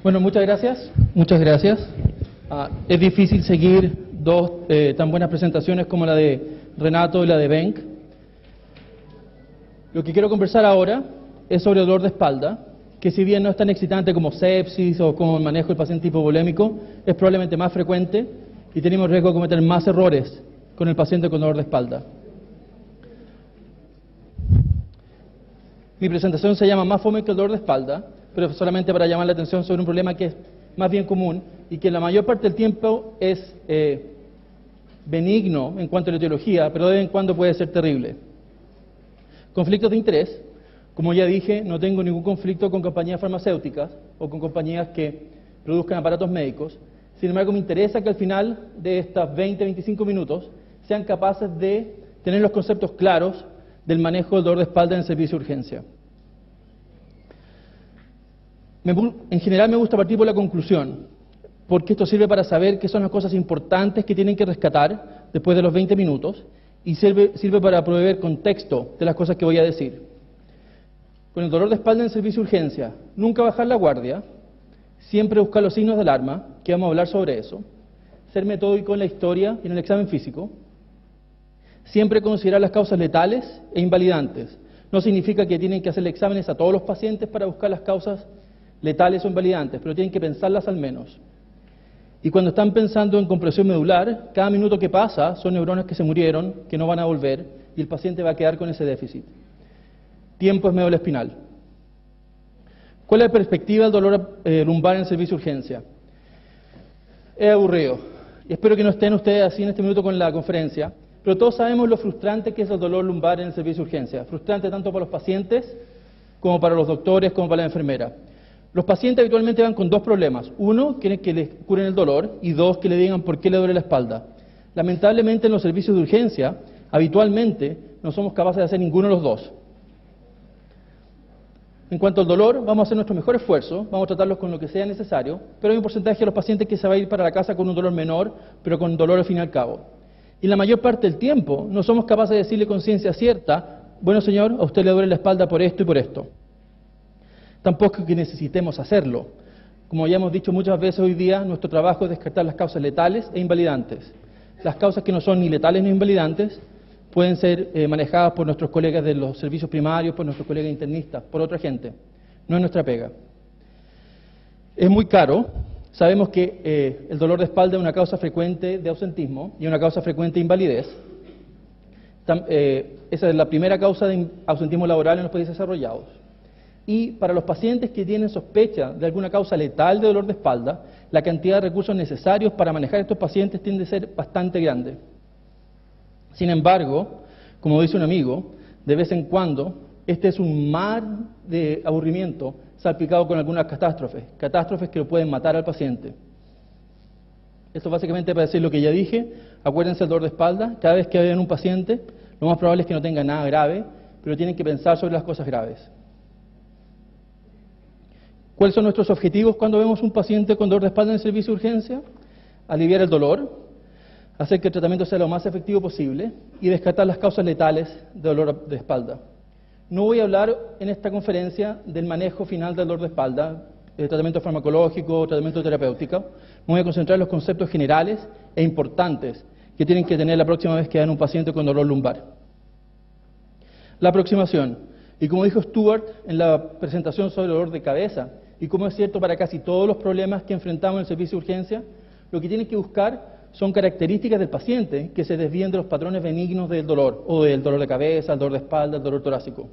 Bueno, muchas gracias. Muchas gracias. Es difícil seguir dos tan buenas presentaciones como la de Renato y la de Benk. Lo que quiero conversar ahora es sobre dolor de espalda, que si bien no es tan excitante como sepsis o como el manejo del paciente hipovolémico, es probablemente más frecuente y tenemos riesgo de cometer más errores con el paciente con dolor de espalda. Mi presentación se llama Más fome que el dolor de espalda, pero solamente para llamar la atención sobre un problema que es más bien común y que la mayor parte del tiempo es benigno en cuanto a la etiología, pero de vez en cuando puede ser terrible. Conflictos de interés. Como ya dije, no tengo ningún conflicto con compañías farmacéuticas o con compañías que produzcan aparatos médicos. Sin embargo, me interesa que al final de estas 20-25 minutos sean capaces de tener los conceptos claros del manejo del dolor de espalda en el servicio de urgencia. En general me gusta partir por la conclusión, porque esto sirve para saber qué son las cosas importantes que tienen que rescatar después de los 20 minutos y sirve para proveer contexto de las cosas que voy a decir. Con el dolor de espalda en el servicio de urgencia, nunca bajar la guardia, siempre buscar los signos de alarma, que vamos a hablar sobre eso, ser metódico en la historia y en el examen físico, siempre considerar las causas letales e invalidantes. No significa que tienen que hacerle exámenes a todos los pacientes para buscar las causas letales o invalidantes, pero tienen que pensarlas al menos. Y cuando están pensando en compresión medular, cada minuto que pasa son neuronas que se murieron, que no van a volver, y el paciente va a quedar con ese déficit. Tiempo es médula espinal. ¿Cuál es la perspectiva del dolor lumbar en el servicio de urgencia? Es aburrido, y espero que no estén ustedes así en este minuto con la conferencia, pero todos sabemos lo frustrante que es el dolor lumbar en el servicio de urgencia. Frustrante tanto para los pacientes, como para los doctores, como para la enfermera. Los pacientes habitualmente van con dos problemas. Uno, quieren que les curen el dolor, y dos, que le digan por qué le duele la espalda. Lamentablemente en los servicios de urgencia, habitualmente no somos capaces de hacer ninguno de los dos. En cuanto al dolor, vamos a hacer nuestro mejor esfuerzo, vamos a tratarlos con lo que sea necesario, pero hay un porcentaje de los pacientes que se va a ir para la casa con un dolor menor, pero con dolor al fin y al cabo. Y la mayor parte del tiempo no somos capaces de decirle con ciencia cierta, bueno señor, a usted le duele la espalda por esto y por esto. Tampoco que necesitemos hacerlo. Como ya hemos dicho muchas veces hoy día, nuestro trabajo es descartar las causas letales e invalidantes. Las causas que no son ni letales ni invalidantes pueden ser manejadas por nuestros colegas de los servicios primarios, por nuestros colegas internistas, por otra gente. No es nuestra pega. Es muy caro. Sabemos que el dolor de espalda es una causa frecuente de ausentismo y una causa frecuente de invalidez. Esa es la primera causa de ausentismo laboral en los países desarrollados. Y para los pacientes que tienen sospecha de alguna causa letal de dolor de espalda, la cantidad de recursos necesarios para manejar a estos pacientes tiende a ser bastante grande. Sin embargo, como dice un amigo, de vez en cuando, este es un mar de aburrimiento salpicado con algunas catástrofes que lo pueden matar al paciente. Esto básicamente para decir lo que ya dije. Acuérdense del dolor de espalda. Cada vez que vean un paciente, lo más probable es que no tenga nada grave, pero tienen que pensar sobre las cosas graves. ¿Cuáles son nuestros objetivos cuando vemos un paciente con dolor de espalda en el servicio de urgencia? Aliviar el dolor, hacer que el tratamiento sea lo más efectivo posible y descartar las causas letales de dolor de espalda. No voy a hablar en esta conferencia del manejo final del dolor de espalda, tratamiento farmacológico, tratamiento terapéutico. Me voy a concentrar en los conceptos generales e importantes que tienen que tener la próxima vez que vean un paciente con dolor lumbar. La aproximación. Y como dijo Stuart en la presentación sobre el dolor de cabeza, y como es cierto para casi todos los problemas que enfrentamos en el servicio de urgencia, lo que tienen que buscar son características del paciente que se desvíen de los patrones benignos del dolor, o del dolor de cabeza, el dolor de espalda, el dolor torácico.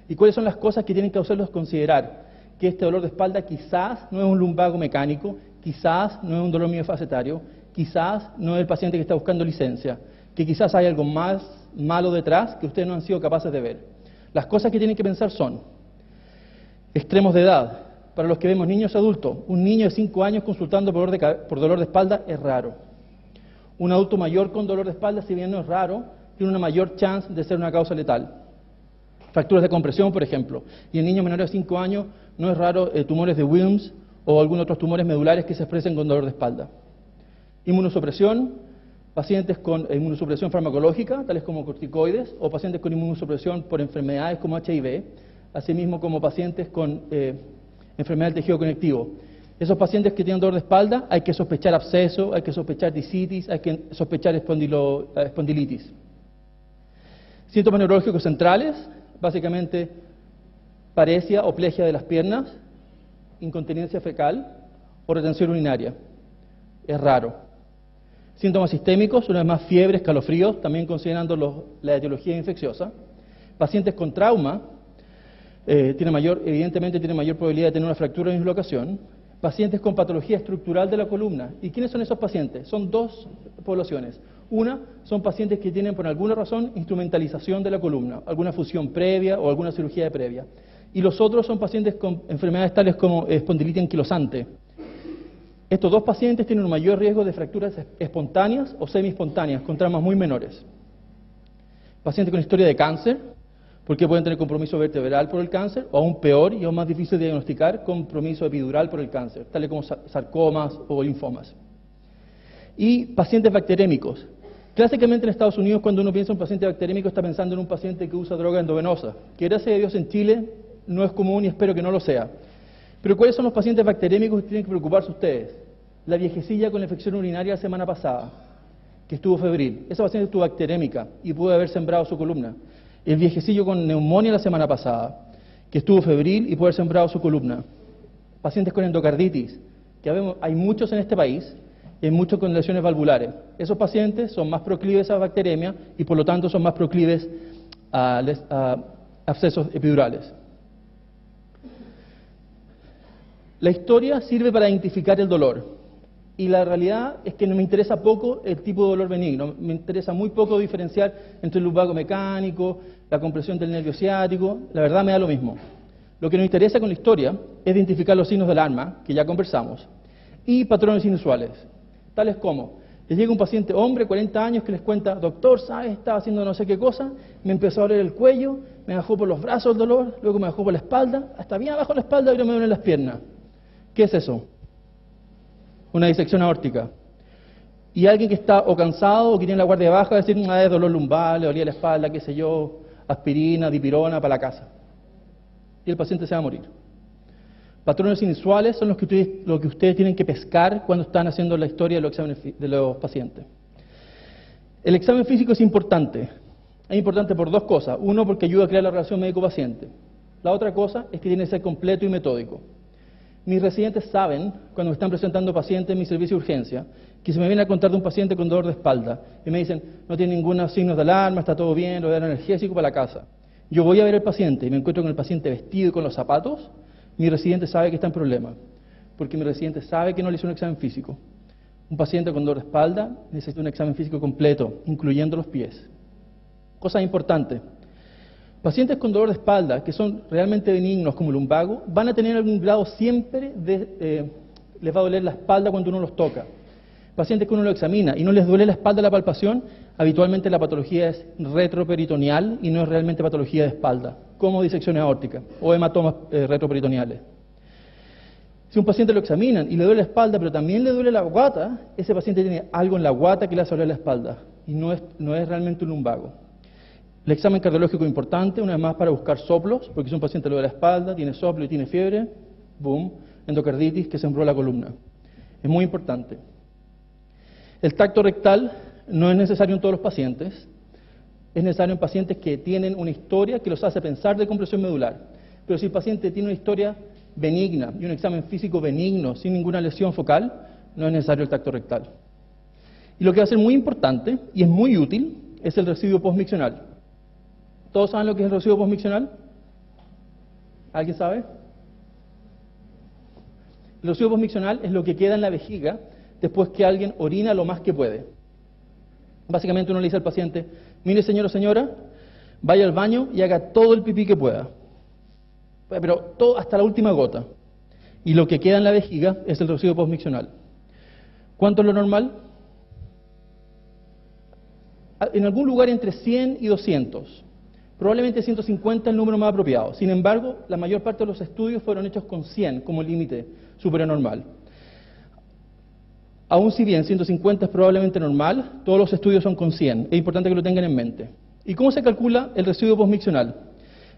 ¿Y cuáles son las cosas que tienen que hacerlos considerar? Que este dolor de espalda quizás no es un lumbago mecánico, quizás no es un dolor miofasciatario, quizás no es el paciente que está buscando licencia, que quizás hay algo más malo detrás que ustedes no han sido capaces de ver. Las cosas que tienen que pensar son extremos de edad. Para los que vemos niños adultos, un niño de 5 años consultando por dolor de espalda es raro. Un adulto mayor con dolor de espalda, si bien no es raro, tiene una mayor chance de ser una causa letal. Fracturas de compresión, por ejemplo. Y en niños menores de 5 años no es raro tumores de Wilms o algunos otros tumores medulares que se expresen con dolor de espalda. Inmunosupresión, pacientes con inmunosupresión farmacológica, tales como corticoides, o pacientes con inmunosupresión por enfermedades como HIV, asimismo como pacientes con enfermedad del tejido conectivo. Esos pacientes que tienen dolor de espalda hay que sospechar absceso, hay que sospechar discitis, hay que sospechar espondilitis. Síntomas neurológicos centrales, básicamente paresia o plegia de las piernas, incontinencia fecal o retención urinaria. Es raro. Síntomas sistémicos, una vez más fiebre, escalofríos, también considerando la etiología infecciosa. Pacientes con trauma evidentemente tienen mayor probabilidad de tener una fractura o dislocación. Pacientes con patología estructural de la columna. ¿Y quiénes son esos pacientes? Son dos poblaciones. Una, son pacientes que tienen por alguna razón instrumentalización de la columna, alguna fusión previa o alguna cirugía previa. Y los otros son pacientes con enfermedades tales como espondilitis anquilosante. Estos dos pacientes tienen un mayor riesgo de fracturas espontáneas o semi-espontáneas, con traumas muy menores. Pacientes con historia de cáncer, porque pueden tener compromiso vertebral por el cáncer, o aún peor y aún más difícil de diagnosticar, compromiso epidural por el cáncer, tales como sarcomas o linfomas. Y pacientes bacterémicos. Clásicamente en Estados Unidos, cuando uno piensa en un paciente bacterémico, está pensando en un paciente que usa droga endovenosa, que gracias a Dios en Chile no es común y espero que no lo sea. Pero ¿cuáles son los pacientes bacterémicos que tienen que preocuparse ustedes? La viejecilla con la infección urinaria la semana pasada, que estuvo febril. Esa paciente estuvo bacterémica y pudo haber sembrado su columna. El viejecillo con neumonía la semana pasada, que estuvo febril y pudo haber sembrado su columna. Pacientes con endocarditis, que hay muchos en este país, y hay muchos con lesiones valvulares. Esos pacientes son más proclives a bacteremia y por lo tanto son más proclives a abscesos epidurales. La historia sirve para identificar el dolor. Y la realidad es que no me interesa poco el tipo de dolor benigno, me interesa muy poco diferenciar entre el lumbago mecánico, la compresión del nervio ciático, la verdad me da lo mismo. Lo que nos interesa con la historia es identificar los signos de alarma, que ya conversamos, y patrones inusuales, tales como, les llega un paciente hombre, 40 años, que les cuenta, doctor, ¿sabes? Estaba haciendo no sé qué cosa, me empezó a doler el cuello, me bajó por los brazos el dolor, luego me bajó por la espalda, hasta bien abajo de la espalda y ahora me duelen las piernas. ¿Qué es eso? Una disección aórtica. Y alguien que está o cansado o que tiene la guardia baja, va a decir, es dolor lumbar, le dolía la espalda, qué sé yo, aspirina, dipirona, para la casa. Y el paciente se va a morir. Patrones inusuales son lo que ustedes tienen que pescar cuando están haciendo la historia de los exámenes de los pacientes. El examen físico es importante. Es importante por dos cosas. Uno, porque ayuda a crear la relación médico-paciente. La otra cosa es que tiene que ser completo y metódico. Mis residentes saben, cuando me están presentando pacientes en mi servicio de urgencia, que se me viene a contar de un paciente con dolor de espalda y me dicen, no tiene ningún signo de alarma, está todo bien, lo voy a dar analgésico para la casa. Yo voy a ver al paciente y me encuentro con el paciente vestido y con los zapatos, mi residente sabe que está en problema, porque mi residente sabe que no le hizo un examen físico. Un paciente con dolor de espalda necesita un examen físico completo, incluyendo los pies. Cosa importante. Pacientes con dolor de espalda, que son realmente benignos como el lumbago, van a tener algún grado siempre les va a doler la espalda cuando uno los toca. Pacientes que uno lo examina y no les duele la espalda a la palpación, habitualmente la patología es retroperitoneal y no es realmente patología de espalda, como disección aórtica o hematomas retroperitoneales. Si un paciente lo examinan y le duele la espalda, pero también le duele la guata, ese paciente tiene algo en la guata que le hace doler la espalda y no es realmente un lumbago. El examen cardiológico es importante, una vez más para buscar soplos, porque si un paciente le duele la espalda, tiene soplo y tiene fiebre, boom, endocarditis que sembró la columna. Es muy importante. El tacto rectal no es necesario en todos los pacientes, es necesario en pacientes que tienen una historia que los hace pensar de compresión medular. Pero si el paciente tiene una historia benigna y un examen físico benigno, sin ninguna lesión focal, no es necesario el tacto rectal. Y lo que va a ser muy importante, y es muy útil, es el residuo postmiccional. ¿Todos saben lo que es el residuo postmiccional? ¿Alguien sabe? El residuo postmiccional es lo que queda en la vejiga después que alguien orina lo más que puede. Básicamente uno le dice al paciente, mire señor o señora, vaya al baño y haga todo el pipí que pueda. Pero todo hasta la última gota. Y lo que queda en la vejiga es el residuo postmiccional. ¿Cuánto es lo normal? En algún lugar entre 100 y 200. Probablemente 150 es el número más apropiado. Sin embargo, la mayor parte de los estudios fueron hechos con 100 como límite superanormal. Aún si bien 150 es probablemente normal, todos los estudios son con 100. Es importante que lo tengan en mente. ¿Y cómo se calcula el residuo postmiccional?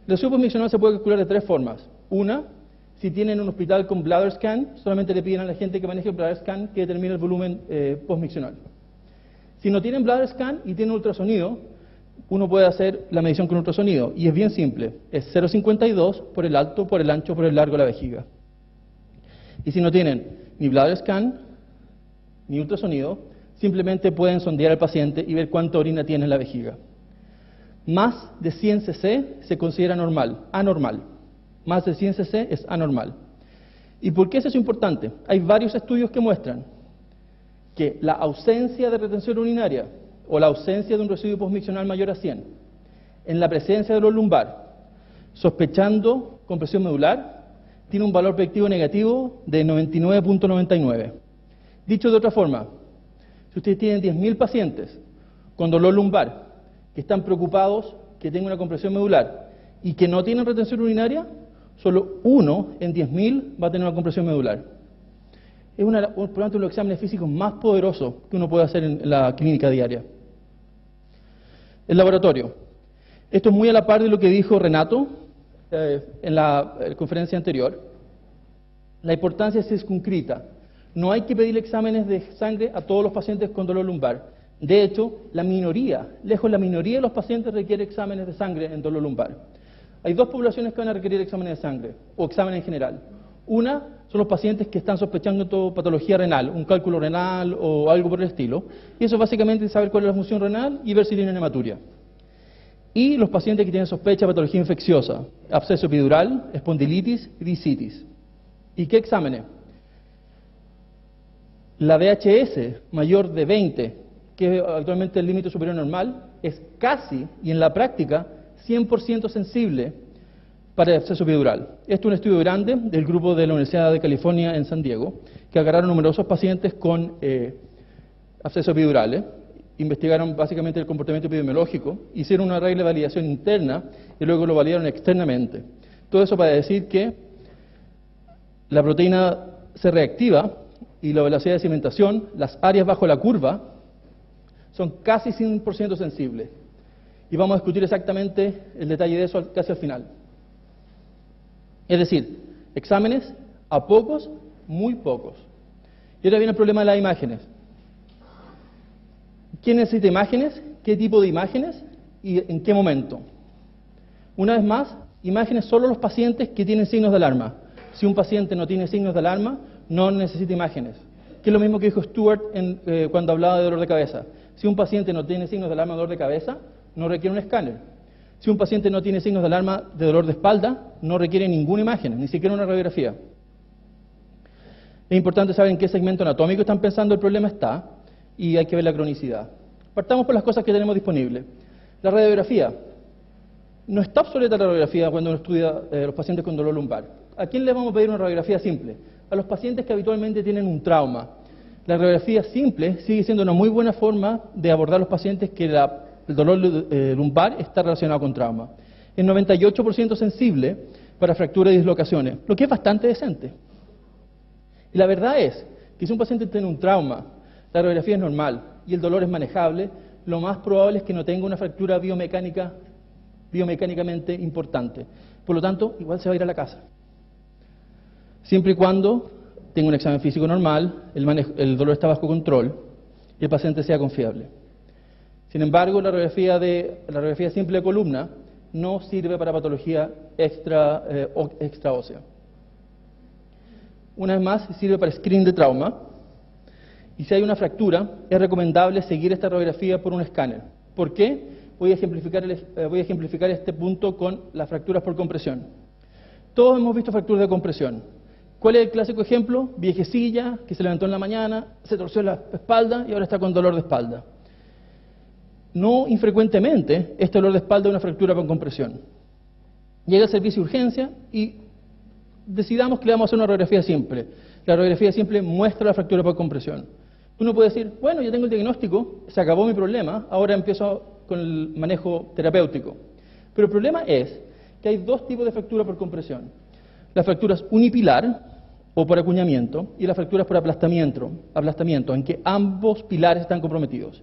El residuo postmiccional se puede calcular de tres formas. Una Si tienen un hospital con bladder scan, solamente le piden a la gente que maneje el bladder scan que determine el volumen postmiccional. Si no tienen bladder scan y tienen ultrasonido, uno puede hacer la medición con ultrasonido, y es bien simple, es 0,52 por el alto, por el ancho, por el largo de la vejiga. Y si no tienen ni bladder scan, ni ultrasonido, simplemente pueden sondear al paciente y ver cuánta orina tiene en la vejiga. Más de 100 cc se considera anormal. Más de 100 cc es anormal. ¿Y por qué eso es importante? Hay varios estudios que muestran que la ausencia de retención urinaria o la ausencia de un residuo postmiccional mayor a 100 en la presencia de dolor lumbar, sospechando compresión medular, tiene un valor predictivo negativo de 99.99. Dicho de otra forma, si ustedes tienen 10.000 pacientes con dolor lumbar que están preocupados que tengan una compresión medular y que no tienen retención urinaria, solo 1 en 10.000 va a tener una compresión medular. Es probablemente uno de los exámenes físicos más poderosos que uno puede hacer en la clínica diaria. El laboratorio. Esto es muy a la par de lo que dijo Renato en la conferencia anterior. La importancia es circunscrita. No hay que pedir exámenes de sangre a todos los pacientes con dolor lumbar. De hecho, la minoría de los pacientes requiere exámenes de sangre en dolor lumbar. Hay dos poblaciones que van a requerir exámenes de sangre, o exámenes en general. Una son los pacientes que están sospechando patología renal, un cálculo renal o algo por el estilo. Y eso básicamente es saber cuál es la función renal y ver si tienen hematuria. Y los pacientes que tienen sospecha de patología infecciosa, absceso epidural, espondilitis y discitis. ¿Y qué exámenes? La VHS mayor de 20, que es actualmente el límite superior normal, es casi, y en la práctica, 100% sensible para el absceso epidural. Esto es un estudio grande del grupo de la Universidad de California en San Diego, que agarraron numerosos pacientes con abscesos epidurales, investigaron básicamente el comportamiento epidemiológico, hicieron una regla de validación interna y luego lo validaron externamente. Todo eso para decir que la proteína se reactiva y la velocidad de cimentación, las áreas bajo la curva, son casi 100% sensibles. Y vamos a discutir exactamente el detalle de eso casi al final. Es decir, exámenes a pocos, muy pocos. Y ahora viene el problema de las imágenes. ¿Quién necesita imágenes? ¿Qué tipo de imágenes? ¿Y en qué momento? Una vez más, imágenes solo los pacientes que tienen signos de alarma. Si un paciente no tiene signos de alarma, no necesita imágenes. Que es lo mismo que dijo Stuart cuando hablaba de dolor de cabeza. Si un paciente no tiene signos de alarma de dolor de cabeza, no requiere un escáner. Si un paciente no tiene signos de alarma de dolor de espalda, no requiere ninguna imagen, ni siquiera una radiografía. Es importante saber en qué segmento anatómico están pensando el problema está, y hay que ver la cronicidad. Partamos por las cosas que tenemos disponibles. La radiografía. No está obsoleta la radiografía cuando uno estudia los pacientes con dolor lumbar. ¿A quién le vamos a pedir una radiografía simple? A los pacientes que habitualmente tienen un trauma. La radiografía simple sigue siendo una muy buena forma de abordar a los pacientes que el dolor lumbar está relacionado con trauma. Es 98% sensible para fracturas y dislocaciones, lo que es bastante decente. Y la verdad es que si un paciente tiene un trauma, la radiografía es normal y el dolor es manejable, lo más probable es que no tenga una fractura biomécánicamente importante. Por lo tanto, igual se va a ir a la casa. Siempre y cuando tenga un examen físico normal, el dolor está bajo control y el paciente sea confiable. Sin embargo, la radiografía simple de columna no sirve para patología extraósea. Una vez más, sirve para screening de trauma. Y si hay una fractura, es recomendable seguir esta radiografía por un escáner. ¿Por qué? Voy a ejemplificar este punto con las fracturas por compresión. Todos hemos visto fracturas de compresión. ¿Cuál es el clásico ejemplo? Viejecilla que se levantó en la mañana, se torció la espalda y ahora está con dolor de espalda. No infrecuentemente, este dolor de espalda es una fractura por compresión. Llega al servicio de urgencia y decidamos que le vamos a hacer una radiografía simple. La radiografía simple muestra la fractura por compresión. Uno puede decir, bueno, ya tengo el diagnóstico, se acabó mi problema, ahora empiezo con el manejo terapéutico. Pero el problema es que hay dos tipos de fractura por compresión. Las fracturas unipilar o por acuñamiento y las fracturas por aplastamiento, en que ambos pilares están comprometidos.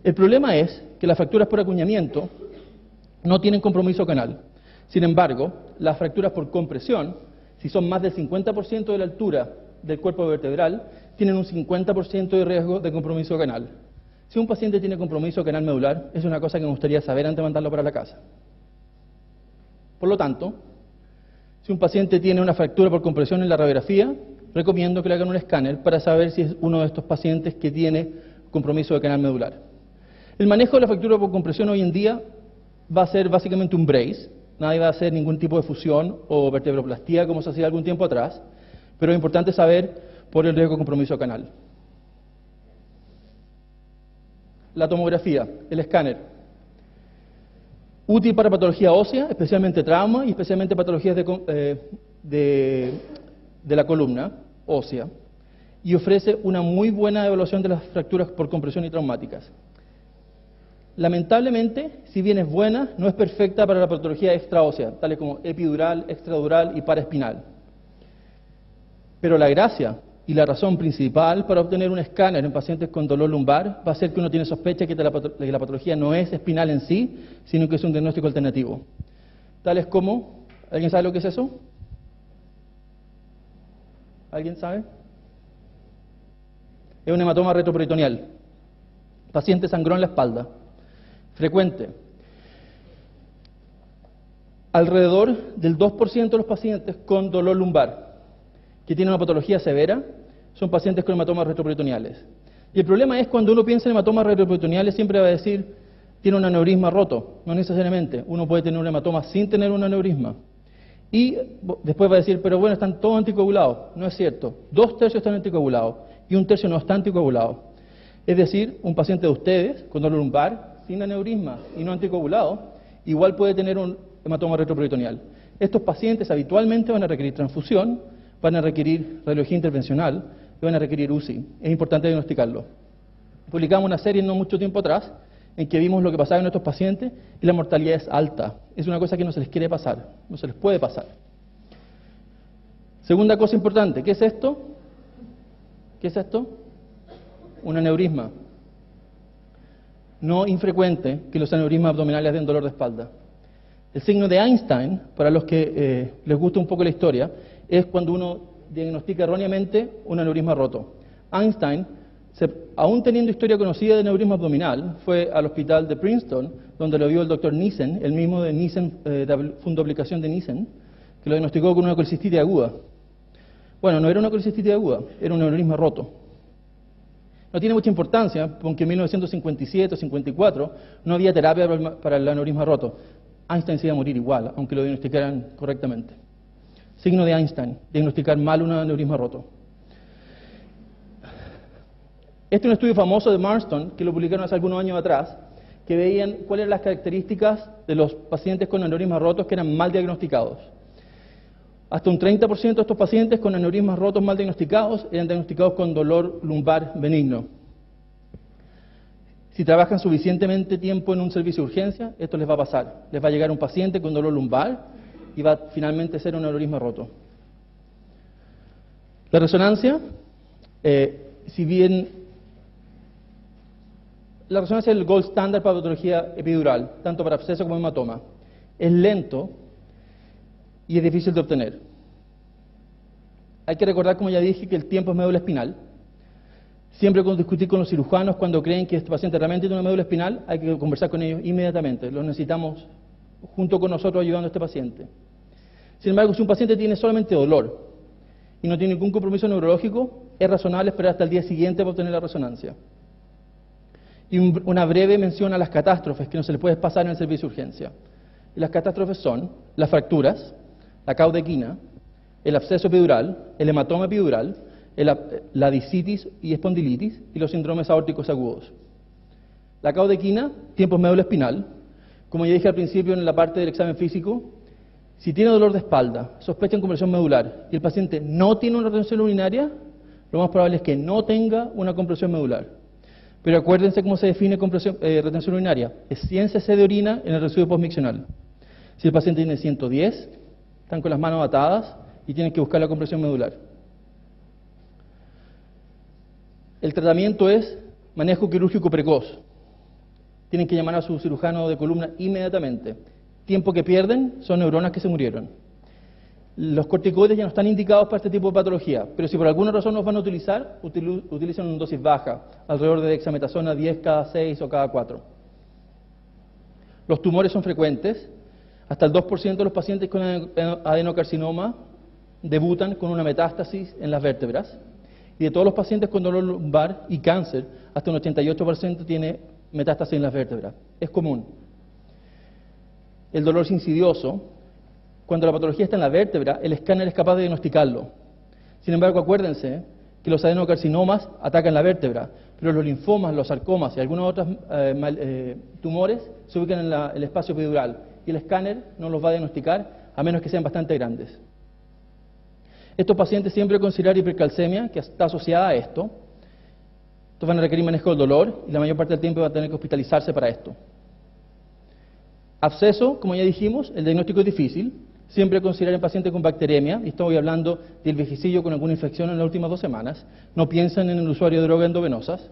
El problema es que las fracturas por acuñamiento no tienen compromiso canal. Sin embargo, las fracturas por compresión Si son más del 50% de la altura del cuerpo vertebral, tienen un 50% de riesgo de compromiso canal. Si un paciente tiene compromiso canal medular, es una cosa que me gustaría saber antes de mandarlo para la casa. Por lo tanto, si un paciente tiene una fractura por compresión en la radiografía, recomiendo que le hagan un escáner para saber si es uno de estos pacientes que tiene compromiso de canal medular. El manejo de la fractura por compresión hoy en día va a ser básicamente un brace. Nadie va a hacer ningún tipo de fusión o vertebroplastía como se hacía algún tiempo atrás, pero es importante saber por el riesgo de compromiso canal. La tomografía, el escáner. Útil para patología ósea, especialmente trauma y especialmente patologías de la columna ósea, y ofrece una muy buena evaluación de las fracturas por compresión y traumáticas. Lamentablemente, si bien es buena, no es perfecta para la patología extraósea, tales como epidural, extradural y paraespinal. Pero la gracia y la razón principal para obtener un escáner en pacientes con dolor lumbar va a ser que uno tiene sospecha de que la patología no es espinal en sí, sino que es un diagnóstico alternativo. Tales como, ¿alguien sabe lo que es eso? ¿Alguien sabe? Es un hematoma retroperitoneal. Paciente sangró en la espalda. Frecuente. Alrededor del 2% de los pacientes con dolor lumbar que tienen una patología severa son pacientes con hematomas retroperitoneales. Y el problema es cuando uno piensa en hematomas retroperitoneales siempre va a decir tiene un aneurisma roto. No necesariamente. Uno puede tener un hematoma sin tener un aneurisma. Y después va a decir, pero bueno, están todos anticoagulados. No es cierto. 2/3 están anticoagulados y 1/3 no está anticoagulado. Es decir, un paciente de ustedes con dolor lumbar sin aneurisma y no anticoagulado, igual puede tener un hematoma retroperitoneal. Estos pacientes habitualmente van a requerir transfusión, van a requerir radiología intervencional y van a requerir UCI. Es importante diagnosticarlo. Publicamos una serie no mucho tiempo atrás en que vimos lo que pasaba en estos pacientes y la mortalidad es alta. Es una cosa que no se les quiere pasar, no se les puede pasar. Segunda cosa importante, ¿qué es esto? ¿Qué es esto? Un aneurisma. No infrecuente que los aneurismas abdominales den dolor de espalda. El signo de Einstein, para los que les gusta un poco la historia, es cuando uno diagnostica erróneamente un aneurisma roto. Einstein, aún teniendo historia conocida de aneurisma abdominal, fue al hospital de Princeton, donde lo vio el doctor Nissen, el mismo de Nissen, de fundoaplicación de Nissen, que lo diagnosticó con una colecistitis aguda. Bueno, no era una colecistitis aguda, era un aneurisma roto. No tiene mucha importancia, porque en 1957 o 54 no había terapia para el aneurisma roto. Einstein se iba a morir igual, aunque lo diagnosticaran correctamente. Signo de Einstein, diagnosticar mal un aneurisma roto. Este es un estudio famoso de Marston, que lo publicaron hace algunos años atrás, que veían cuáles eran las características de los pacientes con aneurismas rotos que eran mal diagnosticados. Hasta un 30% de estos pacientes con aneurismas rotos mal diagnosticados eran diagnosticados con dolor lumbar benigno. Si trabajan suficientemente tiempo en un servicio de urgencia, esto les va a pasar. Les va a llegar un paciente con dolor lumbar y va a finalmente ser un aneurisma roto. La resonancia, si bien la resonancia es el gold standard para patología epidural, tanto para absceso como hematoma, es lento y es difícil de obtener. Hay que recordar, como ya dije, que el tiempo es médula espinal. Siempre cuando discutir con los cirujanos, cuando creen que este paciente realmente tiene una médula espinal, hay que conversar con ellos inmediatamente. Los necesitamos junto con nosotros ayudando a este paciente. Sin embargo, si un paciente tiene solamente dolor y no tiene ningún compromiso neurológico, es razonable esperar hasta el día siguiente para obtener la resonancia. Y una breve mención a las catástrofes que no se les puede pasar en el servicio de urgencia. Y las catástrofes son las fracturas, la caudequina, el absceso epidural, el hematoma epidural, la discitis y espondilitis y los síndromes aórticos agudos. La caudequina, tiempo médula espinal. Como ya dije al principio en la parte del examen físico, si tiene dolor de espalda, sospecha en compresión medular y el paciente no tiene una retención urinaria, lo más probable es que no tenga una compresión medular. Pero acuérdense cómo se define retención urinaria. Es 100 cc de orina en el residuo postmiccional. Si el paciente tiene 110, están con las manos atadas y tienen que buscar la compresión medular. El tratamiento es manejo quirúrgico precoz. Tienen que llamar a su cirujano de columna inmediatamente. Tiempo que pierden son neuronas que se murieron. Los corticoides ya no están indicados para este tipo de patología, pero si por alguna razón los van a utilizar, utilicen una dosis baja, alrededor de dexametasona 10 cada 6 o cada 4. Los tumores son frecuentes. Hasta el 2% de los pacientes con adenocarcinoma debutan con una metástasis en las vértebras. Y de todos los pacientes con dolor lumbar y cáncer, hasta un 88% tiene metástasis en las vértebras. Es común. El dolor es insidioso. Cuando la patología está en la vértebra, el escáner es capaz de diagnosticarlo. Sin embargo, acuérdense que los adenocarcinomas atacan la vértebra, pero los linfomas, los sarcomas y algunos otros tumores se ubican en el espacio epidural y el escáner no los va a diagnosticar a menos que sean bastante grandes. Estos pacientes siempre considerar hipercalcemia, que está asociada a esto. Estos van a requerir manejo del dolor y la mayor parte del tiempo van a tener que hospitalizarse para esto. Absceso, como ya dijimos, el diagnóstico es difícil. Siempre considerar en pacientes con bacteremia, y estoy hablando del viejecillo con alguna infección en las últimas 2 semanas. No piensen en el usuario de drogas endovenosas.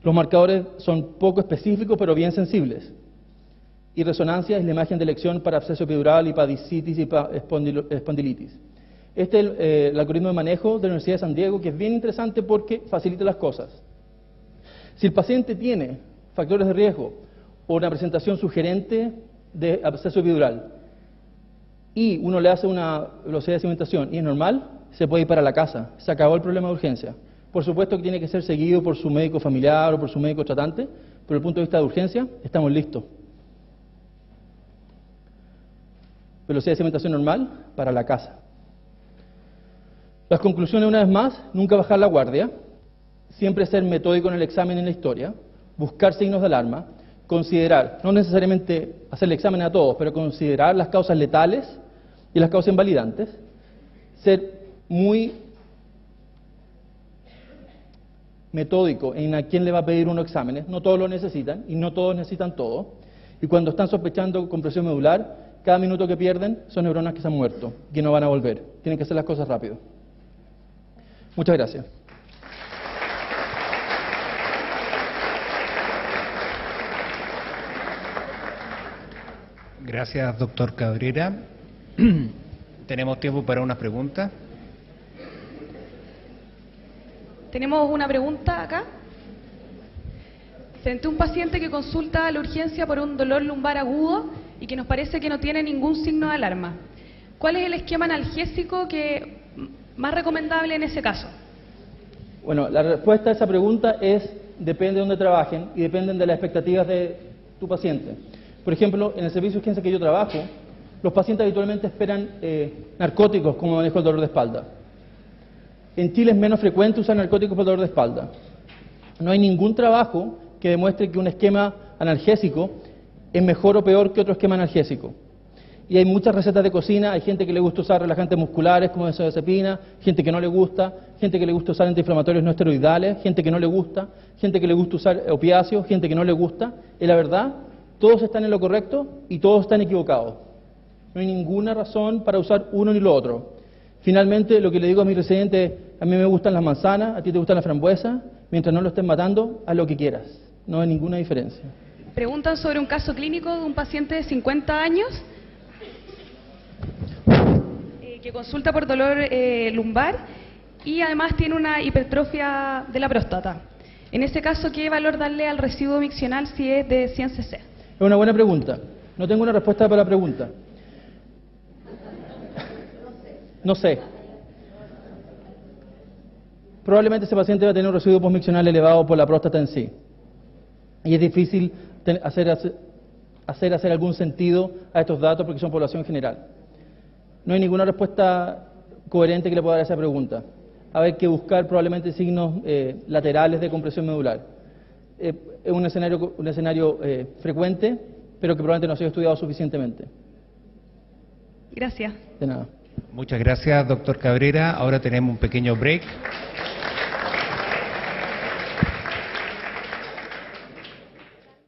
Los marcadores son poco específicos, pero bien sensibles. Y resonancia es la imagen de elección para absceso epidural, hepaticitis y espondilitis. Este es el algoritmo de manejo de la Universidad de San Diego, que es bien interesante porque facilita las cosas. Si el paciente tiene factores de riesgo o una presentación sugerente de absceso epidural y uno le hace una velocidad de cimentación y es normal, se puede ir para la casa. Se acabó el problema de urgencia. Por supuesto que tiene que ser seguido por su médico familiar o por su médico tratante, pero desde el punto de vista de urgencia, estamos listos. Velocidad de cimentación normal, para la casa. Las conclusiones, una vez más, nunca bajar la guardia, siempre ser metódico en el examen y en la historia, buscar signos de alarma, considerar, no necesariamente hacer el examen a todos, pero considerar las causas letales y las causas invalidantes, ser muy metódico en a quién le va a pedir unos exámenes, no todos lo necesitan y no todos necesitan todo, y cuando están sospechando compresión medular, cada minuto que pierden son neuronas que se han muerto, que no van a volver, tienen que hacer las cosas rápido. Muchas gracias. Gracias, doctor Cabrera. ¿Tenemos tiempo para una pregunta? Tenemos una pregunta acá. Frente a un paciente que consulta a la urgencia por un dolor lumbar agudo y que nos parece que no tiene ningún signo de alarma, ¿cuál es el esquema analgésico que más recomendable en ese caso? Bueno, la respuesta a esa pregunta es, depende de dónde trabajen y dependen de las expectativas de tu paciente. Por ejemplo, en el servicio de urgencia que yo trabajo, los pacientes habitualmente esperan narcóticos como manejo del dolor de espalda. En Chile es menos frecuente usar narcóticos para el dolor de espalda. No hay ningún trabajo que demuestre que un esquema analgésico es mejor o peor que otro esquema analgésico. Y hay muchas recetas de cocina, hay gente que le gusta usar relajantes musculares como benzodiazepina, gente que no le gusta, gente que le gusta usar antiinflamatorios no esteroidales, gente que no le gusta, gente que le gusta usar opiáceos, gente que no le gusta. Y la verdad, todos están en lo correcto y todos están equivocados. No hay ninguna razón para usar uno ni lo otro. Finalmente, lo que le digo a mis residentes, a mí me gustan las manzanas, a ti te gustan las frambuesas, mientras no lo estén matando, haz lo que quieras. No hay ninguna diferencia. Preguntan sobre un caso clínico de un paciente de 50 años que consulta por dolor lumbar y además tiene una hipertrofia de la próstata. En ese caso, ¿qué valor darle al residuo miccional si es de 100 cc? Es una buena pregunta. No tengo una respuesta para la pregunta. No sé. Probablemente ese paciente va a tener un residuo postmiccional elevado por la próstata en sí. Y es difícil hacer algún sentido a estos datos porque son población general. No hay ninguna respuesta coherente que le pueda dar a esa pregunta. Hay que buscar probablemente signos laterales de compresión medular. Es un escenario frecuente, pero que probablemente no se haya estudiado suficientemente. Gracias. De nada. Muchas gracias, doctor Cabrera. Ahora tenemos un pequeño break.